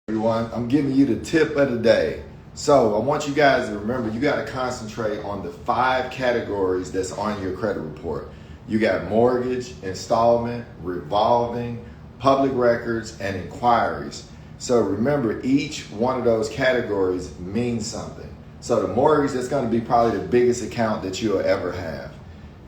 Everyone, I'm giving you the tip of the day. So I want you guys to remember, you got to concentrate on the 5 categories that's on your credit report. You got mortgage, installment, revolving, public records, and inquiries. So remember, each one of those categories means something. So the mortgage, that's going to be probably the biggest account that you'll ever have.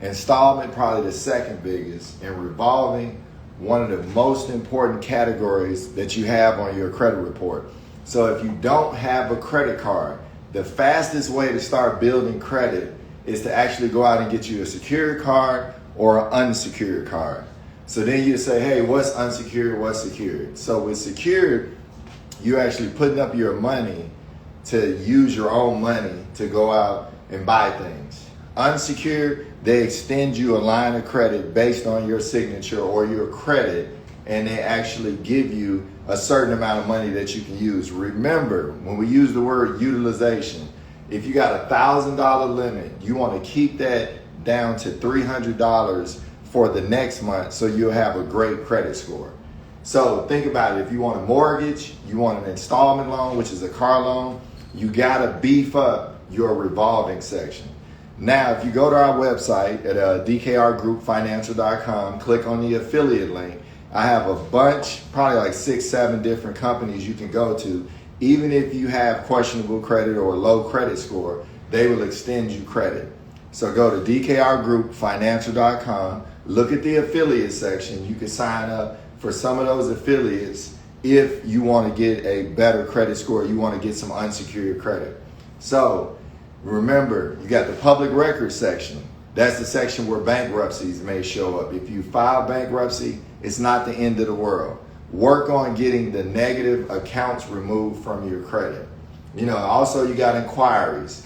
Installment, probably the second biggest. And revolving, one of the most important categories that you have on your credit report. So if you don't have a credit card, the fastest way to start building credit is to actually go out and get you a secured card or an unsecured card. So then you say, hey, what's unsecured, what's secured? So with secured, you're actually putting up your money to use your own money to go out and buy things. Unsecured, they extend you a line of credit based on your signature or your credit, and they actually give you a certain amount of money that you can use. Remember, when we use the word utilization, if you got $1,000 limit, you want to keep that down to $300 for the next month so you'll have a great credit score. So think about it. If you want a mortgage, you want an installment loan, which is a car loan, you got to beef up your revolving section. Now, if you go to our website at dkrgroupfinancial.com, click on the affiliate link, I have a bunch, probably like 6, 7 different companies you can go to. Even if you have questionable credit or low credit score, they will extend you credit. So go to dkrgroupfinancial.com, look at the affiliate section. You can sign up for some of those affiliates if you want to get a better credit score, you want to get some unsecured credit. So remember, you got the public records section. That's the section where bankruptcies may show up. If you file bankruptcy, it's not the end of the world. Work on getting the negative accounts removed from your credit. Also you got inquiries.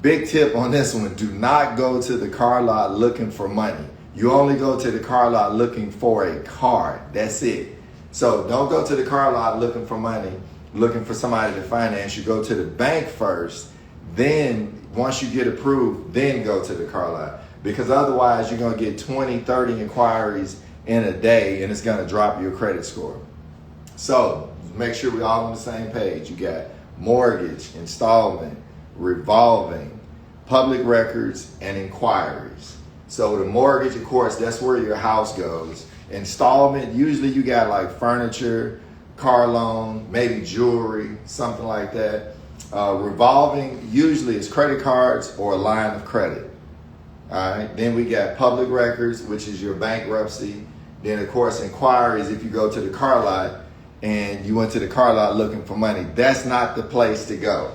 Big tip on this one, do not go to the car lot looking for money. You only go to the car lot looking for a card. That's it. So don't go to the car lot looking for money, looking for somebody to finance. You go to the bank first. Then once you get approved, then go to the car lot. Because otherwise you're going to get 20, 30 inquiries in a day and it's going to drop your credit score. So make sure we're all on the same page. You got mortgage, installment, revolving, public records, and inquiries. So the mortgage, of course, that's where your house goes. Installment, usually you got like furniture, car loan, maybe jewelry, something like that. Revolving usually is credit cards or a line of credit. All right. Then we got public records, which is your bankruptcy. Then of course inquiries, if you go to the car lot and you went to the car lot looking for money, that's not the place to go.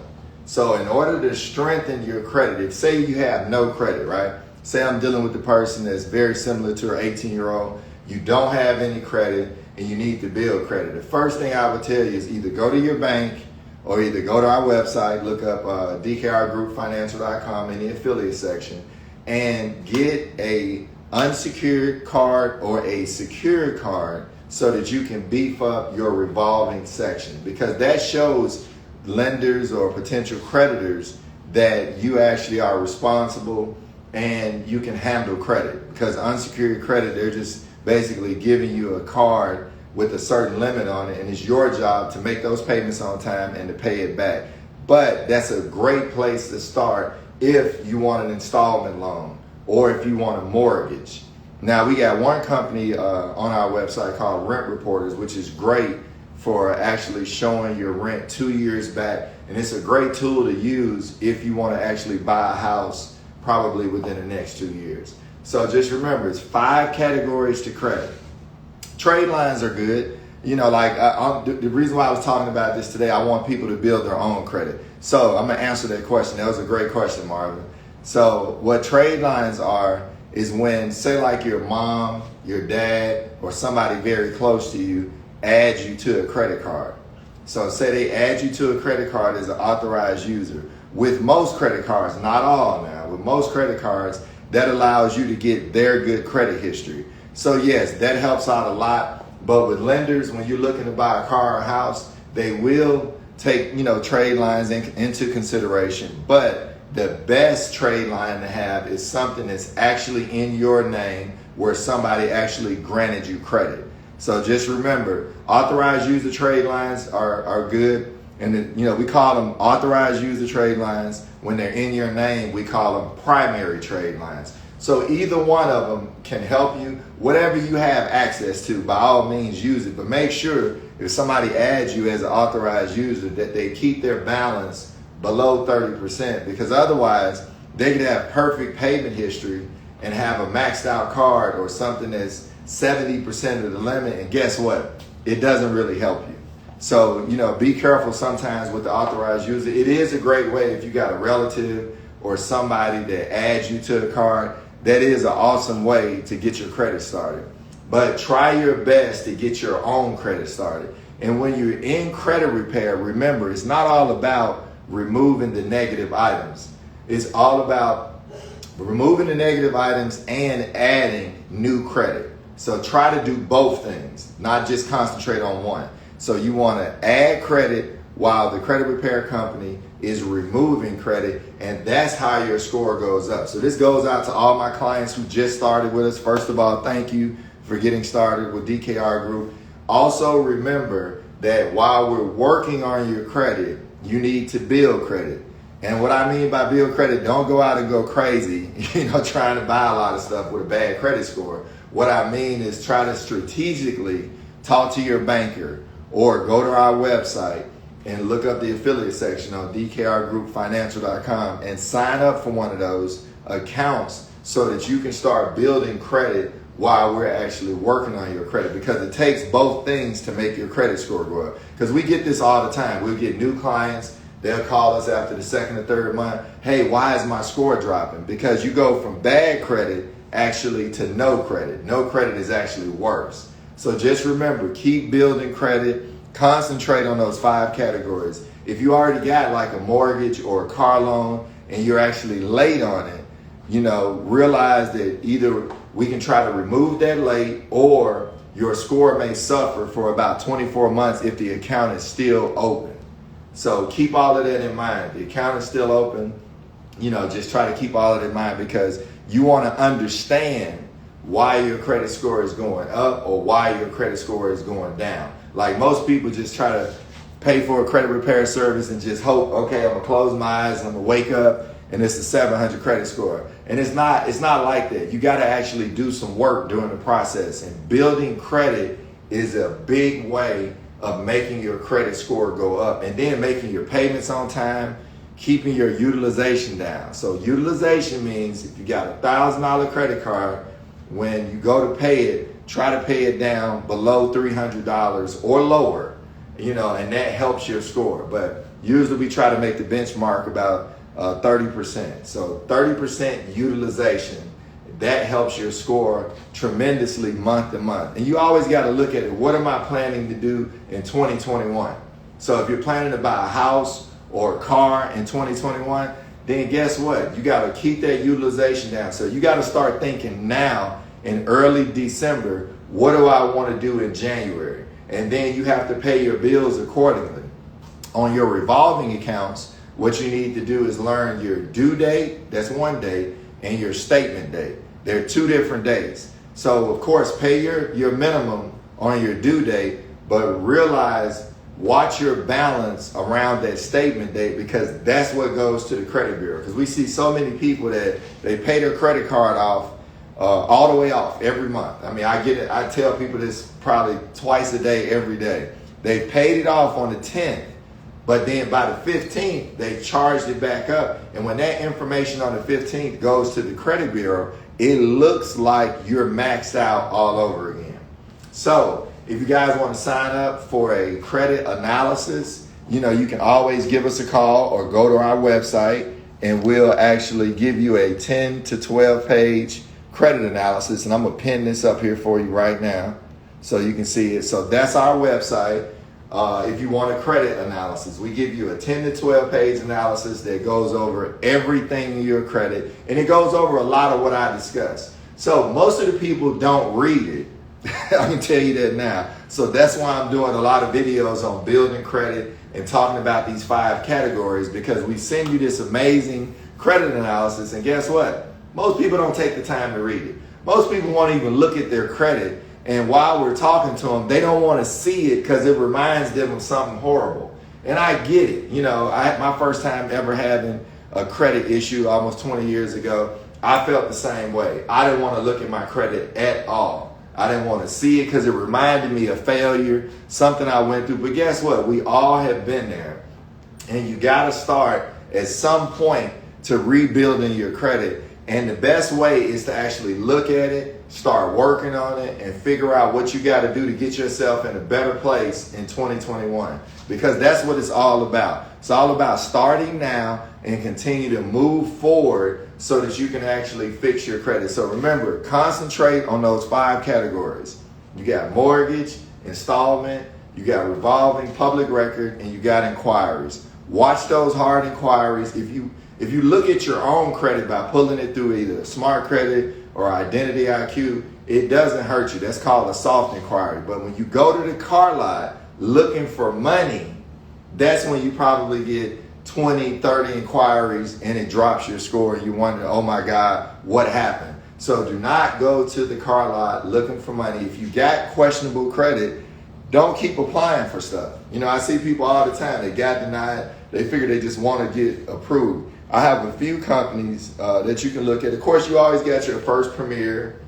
So in order to strengthen your credit, if say you have no credit, right? Say I'm dealing with the person that's very similar to an 18-year-old, you don't have any credit and you need to build credit. The first thing I would tell you is either go to your bank or either go to our website, look up dkrgroupfinancial.com in the affiliate section, and get a unsecured card or a secured card so that you can beef up your revolving section, because that shows lenders or potential creditors that you actually are responsible and you can handle credit. Because unsecured credit, they're just basically giving you a card with a certain limit on it, and it's your job to make those payments on time and to pay it back. But that's a great place to start if you want an installment loan or if you want a mortgage. Now we got one company on our website called Rent Reporters, which is great for actually showing your rent 2 years back, and it's a great tool to use if you want to actually buy a house probably within the next 2 years. So just remember, it's 5 categories to credit. Trade lines are good. The reason why I was talking about this today, I want people to build their own credit. So I'm going to answer that question. That was a great question, Marvin. So what trade lines are is when, say like your mom, your dad, or somebody very close to you adds you to a credit card. So say they add you to a credit card as an authorized user. With most credit cards, not all now, with most credit cards, that allows you to get their good credit history. So yes, that helps out a lot. But with lenders, when you're looking to buy a car or a house, they will take, trade lines into consideration. But the best trade line to have is something that's actually in your name where somebody actually granted you credit. So just remember, authorized user trade lines are good. And then, we call them authorized user trade lines. When they're in your name, we call them primary trade lines. So either one of them can help you. Whatever you have access to, by all means use it. But make sure if somebody adds you as an authorized user that they keep their balance below 30%, because otherwise they could have perfect payment history and have a maxed out card or something that's 70% of the limit, and guess what? It doesn't really help you. So, be careful sometimes with the authorized user. It is a great way if you got a relative or somebody that adds you to the card. That is an awesome way to get your credit started. But try your best to get your own credit started. And when you're in credit repair, remember, it's not all about removing the negative items. It's all about removing the negative items and adding new credit. So try to do both things, not just concentrate on one. So you want to add credit while the credit repair company is removing credit, and that's how your score goes up. So this goes out to all my clients who just started with us. First of all, thank you for getting started with DKR Group. Also remember that while we're working on your credit, you need to build credit. And what I mean by build credit, don't go out and go crazy, trying to buy a lot of stuff with a bad credit score. What I mean is try to strategically talk to your banker or go to our website and look up the affiliate section on dkrgroupfinancial.com and sign up for one of those accounts so that you can start building credit while we're actually working on your credit, because it takes both things to make your credit score go up. Because we get this all the time. We'll get new clients. They'll call us after the second or third month. Hey, why is my score dropping? Because you go from bad credit actually to no credit. No credit is actually worse. So just remember, keep building credit. Concentrate on those 5 categories. If you already got like a mortgage or a car loan and you're actually late on it, realize that either we can try to remove that late, or your score may suffer for about 24 months if the account is still open. So keep all of that in mind. The account is still open. Just try to keep all of that in mind, because you want to understand why your credit score is going up or why your credit score is going down. Like most people just try to pay for a credit repair service and just hope, okay, I'm gonna close my eyes and I'm gonna wake up and it's a 700 credit score. And it's not like that. You gotta actually do some work during the process, and building credit is a big way of making your credit score go up, and then making your payments on time, keeping your utilization down. So utilization means if you got a $1,000 credit card, when you go to pay it, try to pay it down below $300 or lower, and that helps your score. But usually we try to make the benchmark about 30%. So 30% utilization, that helps your score tremendously month to month. And you always got to look at it. What am I planning to do in 2021? So if you're planning to buy a house or a car in 2021, then guess what? You got to keep that utilization down. So you got to start thinking now in early December, what do I want to do in January? And then you have to pay your bills accordingly. On your revolving accounts, what you need to do is learn your due date, that's one day, and your statement date. They're 2 different days. So of course, pay your minimum on your due date, but watch your balance around that statement date, because that's what goes to the credit bureau. Because we see so many people that they pay their credit card off all the way off every month. I mean, I get it. I tell people this probably twice a day, every day. They paid it off on the 10th, but then by the 15th, they charged it back up. And when that information on the 15th goes to the credit bureau, it looks like you're maxed out all over again. So if you guys want to sign up for a credit analysis, you can always give us a call or go to our website, and we'll actually give you a 10 to 12 page credit analysis. And I'm gonna pin this up here for you right now so you can see it. So that's our website. If you want a credit analysis, we give you a 10 to 12 page analysis that goes over everything in your credit, and it goes over a lot of what I discussed. So most of the people don't read it. I can tell you that now. So that's why I'm doing a lot of videos on building credit and talking about these 5 categories, because we send you this amazing credit analysis, and guess what? Most people don't take the time to read it. Most people won't even look at their credit And while we're talking to them, they don't want to see it because it reminds them of something horrible. And I get it. You know, I had my first time ever having a credit issue almost 20 years ago. I felt the same way. I didn't want to look at my credit at all. I didn't want to see it because it reminded me of failure, something I went through. But guess what? We all have been there. And you got to start at some point to rebuilding your credit. And the best way is to actually look at it, start working on it, and figure out what you got to do to get yourself in a better place in 2021. Because that's what it's all about. It's all about starting now and continue to move forward so that you can actually fix your credit. So remember, concentrate on those 5 categories. You got mortgage, installment, you got revolving, public record, and you got inquiries. Watch those hard inquiries. If you look at your own credit by pulling it through either Smart Credit or Identity IQ, it doesn't hurt you. That's called a soft inquiry. But when you go to the car lot looking for money, that's when you probably get 20, 30 inquiries and it drops your score and you wonder, oh my God, what happened? So do not go to the car lot looking for money. If you got questionable credit, don't keep applying for stuff. You know, I see people all the time, they got denied, they figure they just want to get approved. I have a few companies that you can look at. Of course, you always got your First Premier.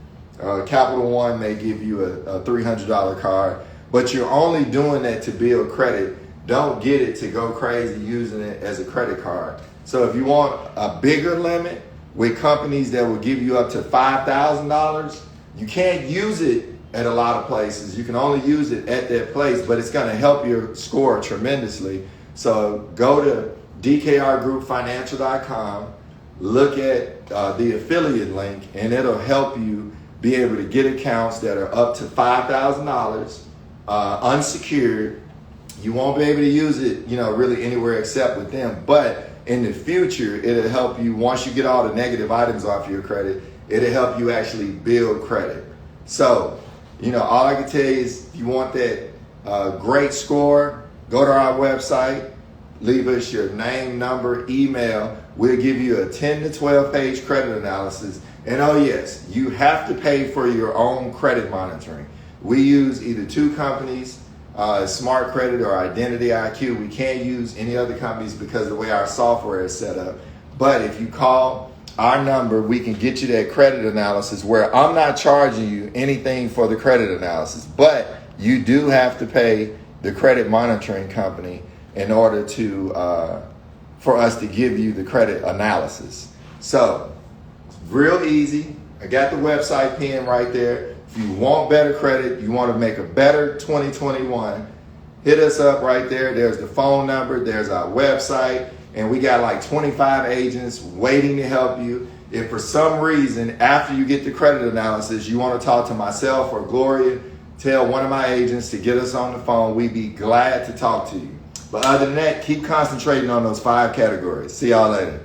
Capital One may give you a $300 card, but you're only doing that to build credit. Don't get it to go crazy using it as a credit card. So if you want a bigger limit with companies that will give you up to $5,000, you can't use it at a lot of places. You can only use it at that place, but it's going to help your score tremendously. So go to dkrgroupfinancial.com, look at the affiliate link, and it'll help you be able to get accounts that are up to $5,000 unsecured. You won't be able to use it, you know, really anywhere except with them. But in the future, it'll help you, once you get all the negative items off your credit, it'll help you actually build credit. So, you know, all I can tell you is if you want that great score, go to our website, leave us your name, number, email. We'll give you a 10 to 12 page credit analysis. And oh yes, you have to pay for your own credit monitoring. We use either 2 companies, Smart Credit or Identity IQ. We can't use any other companies because of the way our software is set up. But if you call our number, we can get you that credit analysis where I'm not charging you anything for the credit analysis, but you do have to pay the credit monitoring company in order to for us to give you the credit analysis. So it's real easy. I got the website pinned right there. If you want better credit, you want to make a better 2021, hit us up right there. There's the phone number, there's our website, and we got like 25 agents waiting to help you. If for some reason, after you get the credit analysis, you want to talk to myself or Gloria, tell one of my agents to get us on the phone. We'd be glad to talk to you. But other than that, keep concentrating on those 5 categories. See y'all later.